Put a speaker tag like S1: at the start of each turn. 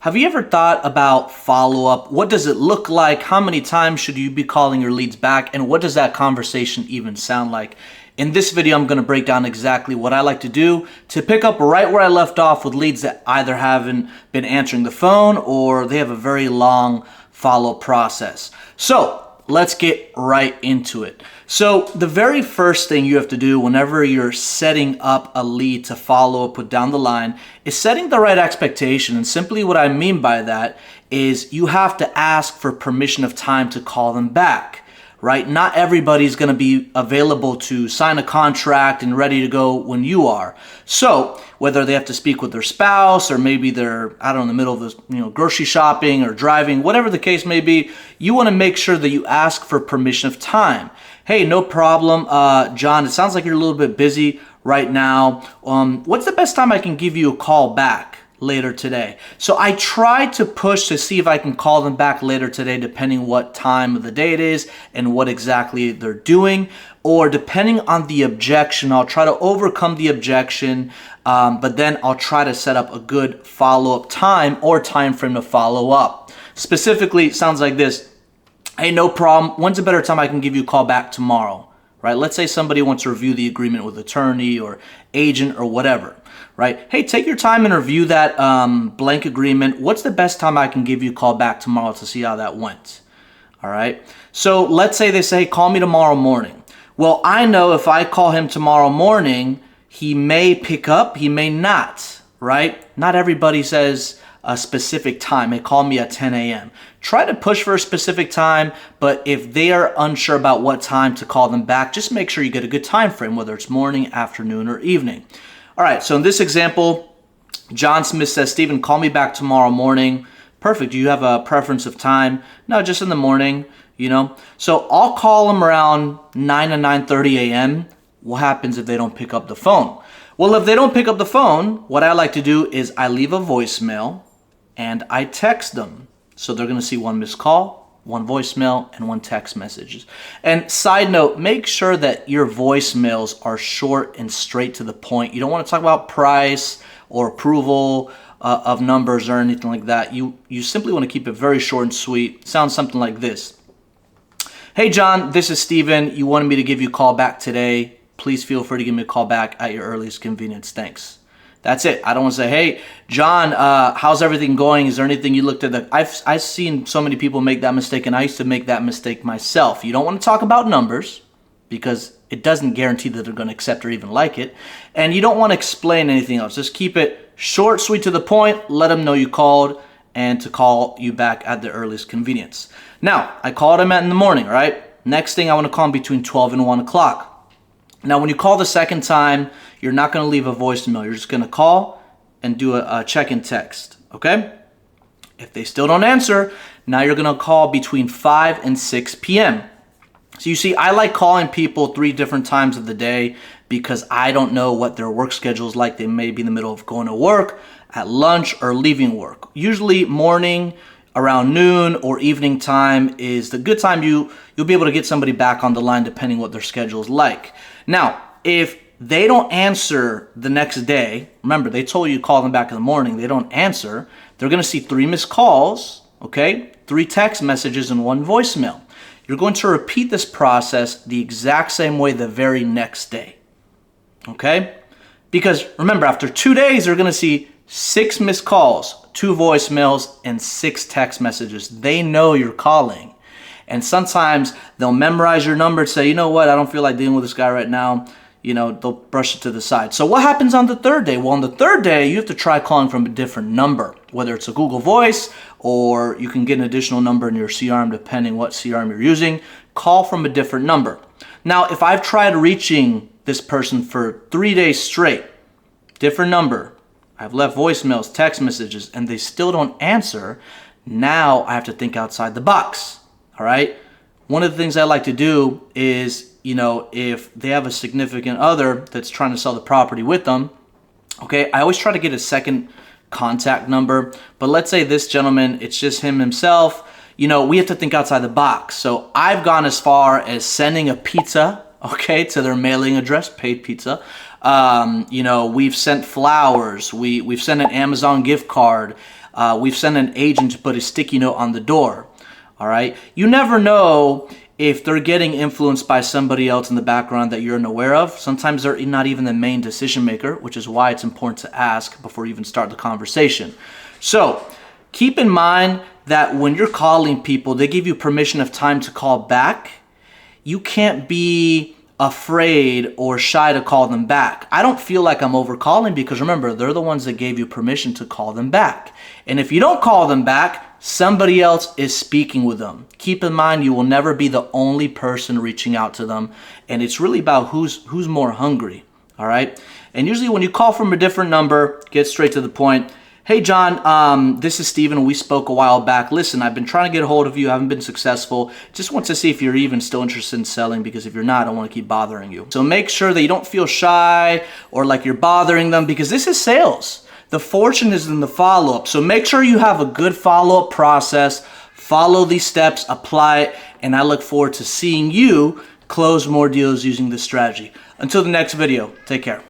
S1: Have you ever thought about follow-up? What does it look like? How many times should you be calling your leads back? And what does that conversation even sound like? In this video, I'm going to break down exactly what I like to do to pick up right where I left off with leads that either haven't been answering the phone or they have a very long follow-up process. So let's get right into it. So the very first thing you have to do whenever you're setting up a lead to follow up with down the line is setting the right expectation. And simply what I mean by that is you have to ask for permission of time to call them back. Right? Not everybody's going to be available to sign a contract and ready to go when you are. So whether they have to speak with their spouse or maybe they're out in the middle of this, grocery shopping or driving, whatever the case may be, you want to make sure that you ask for permission of time. Hey, no problem, John. It sounds like you're a little bit busy right now. What's the best time I can give you a call back later today? So I try to push to see if I can call them back later today, depending what time of the day it is and what exactly they're doing, or depending on the objection, I'll try to overcome the objection, but then I'll try to set up a good follow-up time or time frame to follow up. Specifically, it sounds like this. Hey, no problem. When's a better time I can give you a call back tomorrow? Right? Let's say somebody wants to review the agreement with attorney or agent or whatever. Right? Hey, take your time and review that blank agreement. What's the best time I can give you a call back tomorrow to see how that went? All right. So let's say they say, hey, call me tomorrow morning. Well, I know if I call him tomorrow morning, he may pick up, he may not, right? Not everybody says a specific time. They call me at 10 a.m. Try to push for a specific time, but if they are unsure about what time to call them back, just make sure you get a good time frame, whether it's morning, afternoon, or evening. All right, so in this example, John Smith says, Steven, call me back tomorrow morning. Perfect. Do you have a preference of time? No, just in the morning, So I'll call them around 9 to 9:30 a.m. What happens if they don't pick up the phone? Well, if they don't pick up the phone, what I like to do is I leave a voicemail and I text them. So they're going to see one missed call, one voicemail, and one text message. And side note, make sure that your voicemails are short and straight to the point. You don't want to talk about price or approval of numbers or anything like that. You simply want to keep it very short and sweet. It sounds something like this. Hey, John, this is Steven. You wanted me to give you a call back today. Please feel free to give me a call back at your earliest convenience. Thanks. That's it. I don't want to say, hey, John, how's everything going? Is there anything you looked at? I've seen so many people make that mistake, and I used to make that mistake myself. You don't want to talk about numbers because it doesn't guarantee that they're going to accept or even like it. And you don't want to explain anything else. Just keep it short, sweet, to the point. Let them know you called and to call you back at their earliest convenience. Now, I called him in the morning, right? Next thing, I want to call him between 12 and 1 o'clock. Now, when you call the second time, you're not going to leave a voicemail. You're just going to call and do a check-in text, okay? If they still don't answer, now you're going to call between 5 and 6 p.m. So you see, I like calling people 3 different times of the day because I don't know what their work schedule is like. They may be in the middle of going to work, at lunch, or leaving work. Usually morning, around noon, or evening time is the good time you'll be able to get somebody back on the line depending what their schedule is like. Now, if they don't answer the next day, remember, they told you to call them back in the morning, they don't answer, they're going to see 3 missed calls, okay, 3 text messages, and 1 voicemail. You're going to repeat this process the exact same way the very next day, okay? Because remember, after 2 days, they're going to see 6 missed calls, 2 voicemails, and 6 text messages. They know you're calling. And sometimes they'll memorize your number and say, you know what, I don't feel like dealing with this guy right now. They'll brush it to the side. So what happens on the 3rd day? Well, on the 3rd day, you have to try calling from a different number, whether it's a Google Voice or you can get an additional number in your CRM, depending what CRM you're using. Call from a different number. Now, if I've tried reaching this person for 3 days straight, different number, I've left voicemails, text messages, and they still don't answer, now I have to think outside the box. All right. One of the things I like to do is, if they have a significant other that's trying to sell the property with them, okay, I always try to get a second contact number. But let's say this gentleman, it's just himself. We have to think outside the box. So I've gone as far as sending a pizza, okay, to their mailing address, paid pizza. We've sent flowers. We've sent an Amazon gift card. We've sent an agent to put a sticky note on the door. All right. You never know if they're getting influenced by somebody else in the background that you're unaware of. Sometimes they're not even the main decision maker, which is why it's important to ask before you even start the conversation. So keep in mind that when you're calling people, they give you permission of time to call back. You can't be afraid or shy to call them back. I don't feel like I'm overcalling because remember, they're the ones that gave you permission to call them back. And if you don't call them back, somebody else is speaking with them. Keep in mind, you will never be the only person reaching out to them. And it's really about who's more hungry. All right. And usually when you call from a different number, get straight to the point. Hey, John, this is Steven. We spoke a while back. Listen, I've been trying to get a hold of you. I haven't been successful. Just want to see if you're even still interested in selling, because if you're not, I don't want to keep bothering you. So make sure that you don't feel shy or like you're bothering them, because this is sales. The fortune is in the follow-up. So make sure you have a good follow-up process. Follow these steps, apply it, and I look forward to seeing you close more deals using this strategy. Until the next video, take care.